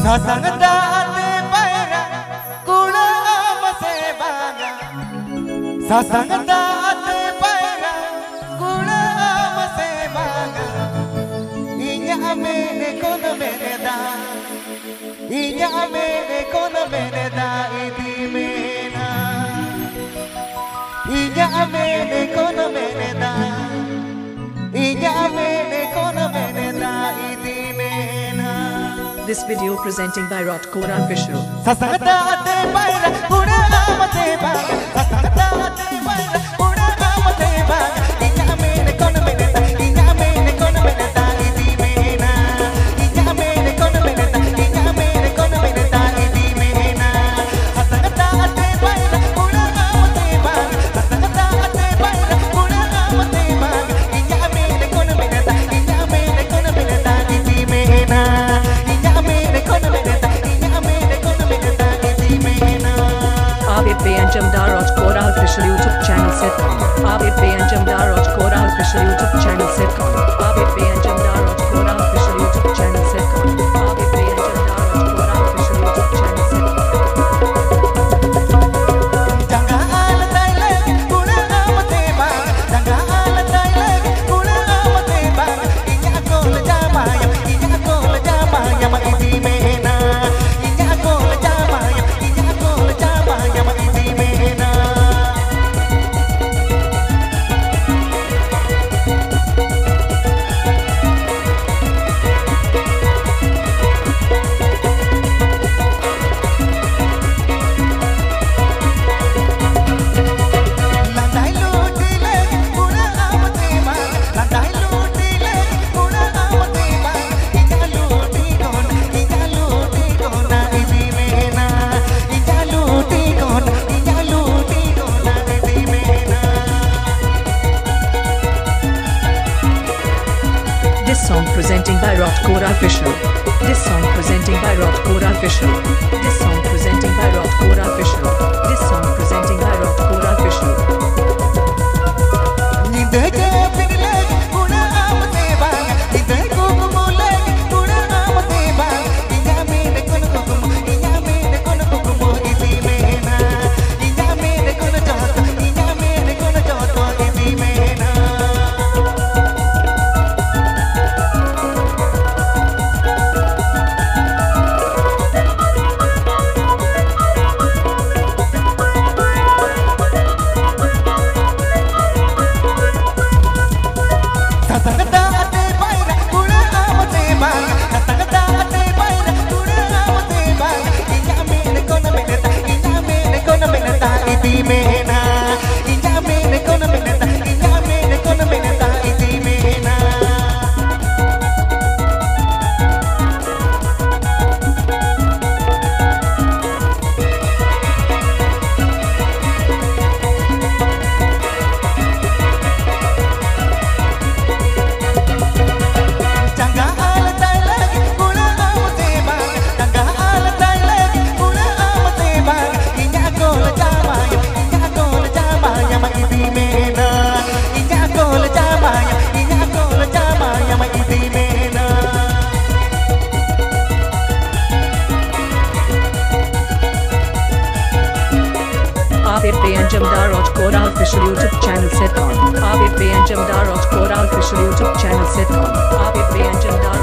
Sasangda ate paira kula amase baga. Sasangda ate paira kula amase baga. Inya amene kono meneda. Inya amene kono meneda idi mena. Inya amene kono meneda. Inya amene kono meneda idi mena. This video presenting by Rotkora Official. Sasangda ate paira kula amase baga. Sasangda ate paira kula amase baga. Inya amene kono meneda. Inya amene kono meneda idi mena. Inya amene kono meneda. Inya amene kono meneda idi mena. Sasangda ate paira kula amase baga. Sasangda ate paira kula amase baga. Inya amene kono meneda. Inya amene kono meneda idi mena. Inya amene kono meneda. Inya amene kono meneda idi mena. Abid Bey Jamdar Rotkora Official YouTube channel sitcom. Abid Bey Jamdar Rotkora Official YouTube channel sitcom. Abid Bey Jamdar Rotkora Official YouTube channel sitcom. Abid Bey Jamdar Rotkora Official YouTube channel sitcom. Jangga ala taile kula amate baga. Jangga ala taile kula amate baga. Inya kola jamaya ma idi mena. Inya kola jamaya ma idi mena. Landai lutile kula amate baga. Landai lutile kula amate baga. Inya luti kona idi mena. Inya luti kona idi mena. This song presenting by Rotkora Official. This song presenting by Rotkora Official. This song presenting by Rotkora Official. This song presenting by Rotkora Official. Ninde ke pingle kula amate baga. Ninde kukumule kula amate baga. Inya mene kono kukumu idi mena. Inya mene kono joto idi mena. Sasangda ate paira kula amate baga. Sasangda ate paira kula amate baga. Inya mene kono meneda. Inya mene kono meneda idi mena. Inya mene kono meneda. Inya mene kono meneda idi mena. Jangga ala taile kula amate baga. Jangga ala taile kula amate baga. Inya kola jamaya ma idi mena. Inya kola jamaya ma idi mena. Abid Bey Jamdar Rotkora Official YouTube channel sitcom. Abid Bey Jamdar Rotkora Official YouTube channel sitcom. Abid Bey Jamdar